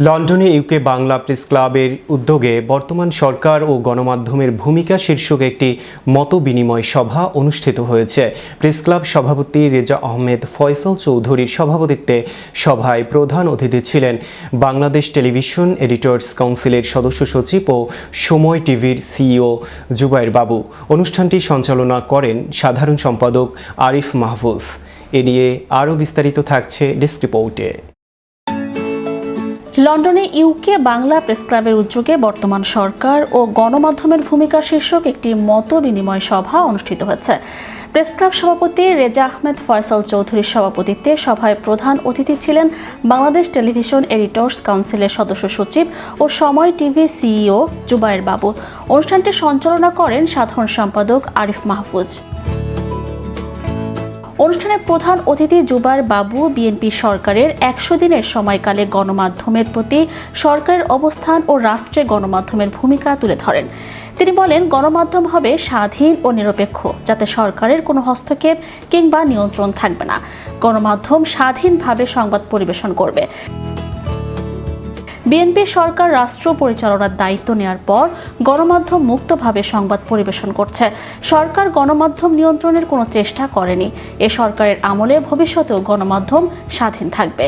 লন্ডনে UK Bangla press ক্লাবের উদ্যোগে বর্তমান সরকার ও গণমাধ্যমের ভূমিকা শীর্ষক একটি মতবিনিময় সভা অনুষ্ঠিত হয়েছে। প্রেস ক্লাব সভাপতি রেজা আহমেদ ফয়সাল চৌধুরীর সভাপতিত্বে সভায় প্রধান অতিথি ছিলেন বাংলাদেশ টেলিভিশন এডিটর্স কাউন্সিলের সদস্য সচিব ও সময় টিভির সিইও জুবায়ের বাবু। অনুষ্ঠানটি সঞ্চালনা করেন সাধারণ সম্পাদক আরিফ মাহফুজ। এ নিয়ে আরও বিস্তারিত থাকছে ডেস্ক রিপোর্টে। লন্ডনে ইউকে বাংলা প্রেস ক্লাবের উদ্যোগে বর্তমান সরকার ও গণমাধ্যমের ভূমিকা শীর্ষক একটি মতবিনিময় সভা অনুষ্ঠিত হয়েছে। প্রেস ক্লাব সভাপতি রেজা আহমেদ ফয়সাল চৌধুরীর সভাপতিত্বে সভায় প্রধান অতিথি ছিলেন বাংলাদেশ টেলিভিশন এডিটর্স কাউন্সিলের সদস্য সচিব ও সময় টিভি সিইও জুবায়ের বাবু। অনুষ্ঠানটি সঞ্চালনা করেন সাধারণ সম্পাদক আরিফ মাহফুজ। অনুষ্ঠানে প্রধান অতিথি জুবায়ের বাবু বিএনপি সরকারের ১০০ দিনের সময়কালে গণমাধ্যমের প্রতি সরকারের অবস্থান ও রাষ্ট্রের গণমাধ্যমের ভূমিকা তুলে ধরেন। তিনি বলেন, গণমাধ্যম হবে স্বাধীন ও নিরপেক্ষ, যাতে সরকারের কোনো হস্তক্ষেপ কিংবা নিয়ন্ত্রণ থাকবে না। গণমাধ্যম স্বাধীনভাবে সংবাদ পরিবেশন করবে। বিএনপি সরকার রাষ্ট্র পরিচালনার দায়িত্ব নেওয়ার পর গণমাধ্যম মুক্তভাবে সংবাদ পরিবেশন করছে। সরকার গণমাধ্যম নিয়ন্ত্রণের কোনো চেষ্টা করেনি। এ সরকারের আমলে ভবিষ্যতেও গণমাধ্যম স্বাধীন থাকবে।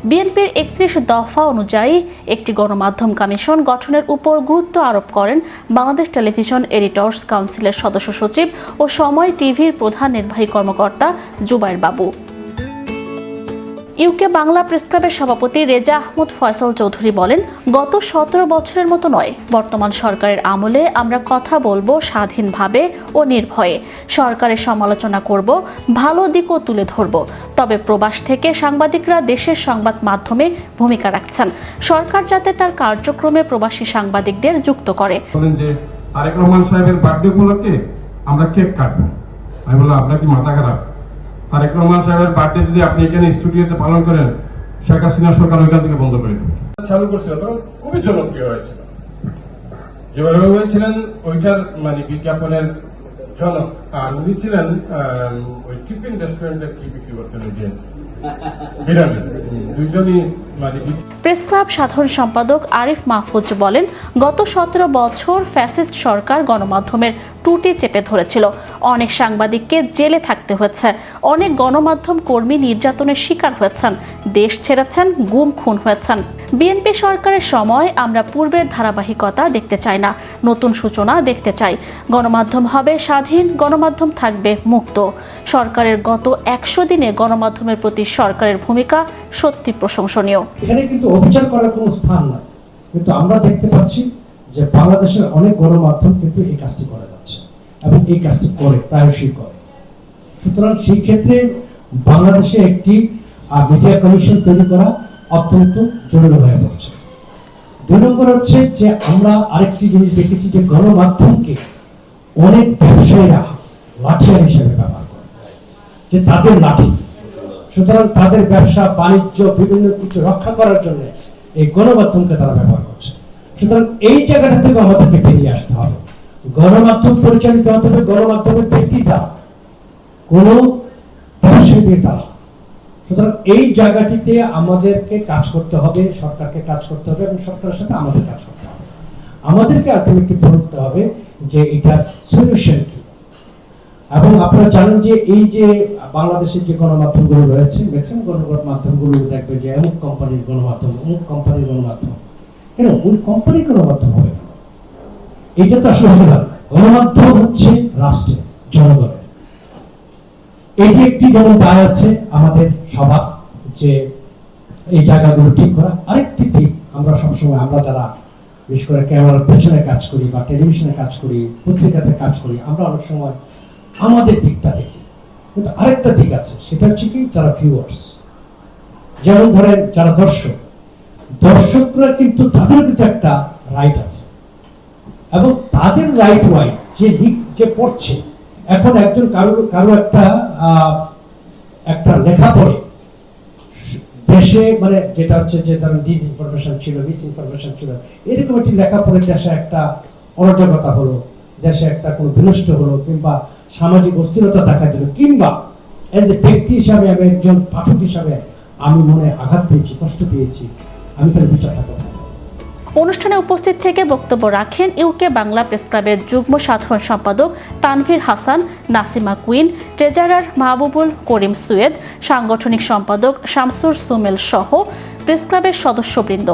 বিএনপির ৩১ দফা অনুযায়ী একটি গণমাধ্যম কমিশন গঠনের উপর গুরুত্ব আরোপ করেন বাংলাদেশ টেলিভিশন এডিটর্স কাউন্সিলের সদস্য সচিব ও সময় টিভির প্রধান নির্বাহী কর্মকর্তা জুবায়ের বাবু। ইউকে বাংলা প্রেস ক্লাবের সভাপতি রেজা আহমেদ ফয়সাল চৌধুরী বলেন, গত ১৭ বছরের মতো নয়, বর্তমান সরকারের আমলে আমরা কথা বলবো স্বাধীনভাবে ও নির্ভয়ে। সরকারের সমালোচনা করব, ভালো দিকও তুলে ধরব। তবে প্রবাস থেকে সাংবাদিকরা দেশের সংবাদ মাধ্যমে ভূমিকা রাখছেন। সরকার যাতে তার কার্যক্রমে প্রবাসী সাংবাদিকদের যুক্ত করে। বলেন যে তারেক রহমান সাহেবের বার্থডে উপলক্ষে আমরা কেক কাটবো। আমি বললাম, আপনার কি মাথা খারাপ? তারেক রহমান সাহেবের বার্থডে যদি আপনি এখানে স্টুডিওতে পালন করেন, শেখ হাসিনা সরকার ওইখান থেকে বন্ধ করে দেবে। চালু করছিল তখন খুবই জনপ্রিয় হয়েছিল। যেভাবে হয়েছিলেন ওইটার বিজ্ঞাপনের জনক, আর উনি ছিলেন ওই টিফিন রেস্টুরেন্টের কি বিক্রি করতেন, বিরিয়ানি। দুইজনই প্রেস ক্লাব সাধারণ সম্পাদক আরিফ মাহফুজ বলেন, গত ১৭ বছর ফ্যাসিস্ট সরকার গণমাধ্যমের টুটি চেপে ধরেছিল। অনেক সাংবাদিককে জেলে থাকতে হয়েছে। অনেক গণমাধ্যম কর্মী নির্যাতনের শিকার হয়েছেন, দেশ ছেড়েছেন, গুম খুন হয়েছেন। বিএনপি সরকারের সময় আমরা পূর্বের ধারাবাহিকতা দেখতে চাই না, নতুন সূচনা দেখতে চাই। গণমাধ্যম হবে স্বাধীন, গণমাধ্যম থাকবে মুক্ত। সরকারের গত ১০০ দিনে গণমাধ্যমের প্রতি সরকারের ভূমিকা সত্যি প্রশংসনীয়। এখানে কিন্তু অভিযান করার কোনো স্থান নাই, কিন্তু আমরা দেখতে পাচ্ছি যে বাংলাদেশের অনেক গণমাধ্যম কিন্তু এই কাজটি করে যাচ্ছে এবং এই কাজটি করে, প্রায়শই করে। সুতরাং সেই ক্ষেত্রে বাংলাদেশে একটি মিডিয়া কমিশন তৈরি করা অত্যন্ত জরুরি হয়ে পড়ছে। ২ নম্বর হচ্ছে যে আমরা আরেকটি জিনিস দেখেছি যে গণমাধ্যমকে অনেক ব্যবসায়ীরা লাঠিয়ার হিসেবে ব্যবহার করে, যে তাদের লাঠি। সুতরাং তাদের ব্যবসা বাণিজ্য বিভিন্ন কিছু রক্ষা করার জন্য এই গণমাধ্যমকে তারা ব্যবহার করছে। সুতরাং এই জায়গাটা থেকে আমাদেরকে বেরিয়ে আসতে হবে। গণমাধ্যম পরিচালিত হতে হবে গণমাধ্যমের ব্যক্তি দ্বারা, কোন ব্যবসায়ীদের দ্বারা। সুতরাং এই জায়গাটিতে আমাদেরকে কাজ করতে হবে, সরকারকে কাজ করতে হবে এবং সরকারের সাথে আমাদের কাজ করতে হবে। আমাদেরকে আলটিমেটলি বলতে হবে যে এটার সলিউশন কি। এবং আপনারা জানেন যে এই যে বাংলাদেশের যে গণমাধ্যমগুলো রয়েছে, ম্যাক্সিমাম গণমাধ্যমগুলো দেখবে যে অমুক কোম্পানির গণমাধ্যম, অমুক কোম্পানির গণমাধ্যম। কেন ওই কোম্পানির গণমাধ্যম হবে কেন? এটা তো আসলে হতে পারে। গণমাধ্যম হচ্ছে রাষ্ট্রের, জনগণের। এটি একটি যেমন দায় আছে আমাদের সবার, যে এই জায়গাগুলো ঠিক করা। আরেকটি দিক, আমরা সবসময় আমরা যারা বিশেষ করে ক্যামেরার পেছনে কাজ করি বা টেলিভিশনে কাজ করি, পত্রিকাতে কাজ করি, আমরা অনেক সময় আমাদের দিকটা দেখি, কিন্তু আরেকটা দিক আছে, সেটা হচ্ছে কি যারা ভিউয়ার্স, যেমন ধরেন যারা দর্শকরা কিন্তু তাদের কিন্তু একটা রাইট আছে এবং তাদের রাইট ওয়াইজ যে পড়ছে। এখন একজন কারো একটা লেখা পড়ে দেশে, যেটা হচ্ছে যে ধরেন ডিসইনফরমেশন ছিল, মিসইনফরমেশন ছিল, এরকম একটি লেখা পড়ে দেশে একটা অরাজকতা হলো, দেশে একটা কোনো বিনষ্ট হলো, কিংবা সামাজিক অস্থিরতা দেখা দিল, কিংবা এজ এ ব্যক্তি হিসাবে আমি একজন পাঠক হিসাবে আমি মনে আঘাত পেয়েছি, কষ্ট পেয়েছি, আমি তার বিচারটা করব। অনুষ্ঠানে উপস্থিত থেকে বক্তব্য রাখেন ইউকে বাংলা প্রেস ক্লাবের যুগ্ম সাধারণ সম্পাদক তানভীর হাসান, নাসিমা কুইন, ট্রেজারার মাহবুবুল করিম সুয়েদ, সাংগঠনিক সম্পাদক শামসুর সুমেল সহ প্রেস ক্লাবের সদস্যবৃন্দ।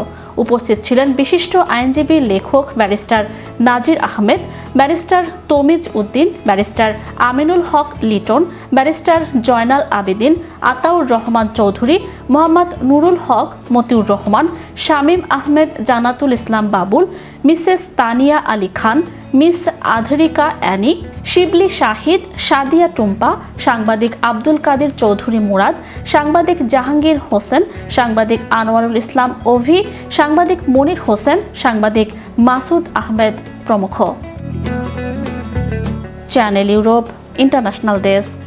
উপস্থিত ছিলেন বিশিষ্ট আইনজীবী লেখক ব্যারিস্টার নাজির আহমেদ, ব্যারিস্টার তমিজ উদ্দিন, ব্যারিস্টার আমিনুল হক লিটন, ব্যারিস্টার জয়নাল আবেদিন, আতাউর রহমান চৌধুরী, মোহাম্মদ নুরুল হক, মতিউর রহমান, শামীম আহমেদ, জানাতুল ইসলাম Babul, Mrs Tania Ali Khan, miss আধরিকা Annie, শিবলি শাহিদ, সাদিয়া টুম্পা, সাংবাদিক আব্দুল কাদের চৌধুরী মুরাদ, সাংবাদিক জাহাঙ্গীর হোসেন, সাংবাদিক আনোয়ারুল ইসলাম অভি, সাংবাদিক মনির হোসেন, সাংবাদিক মাসুদ আহমেদ প্রমুখ। Channel Europe international desk.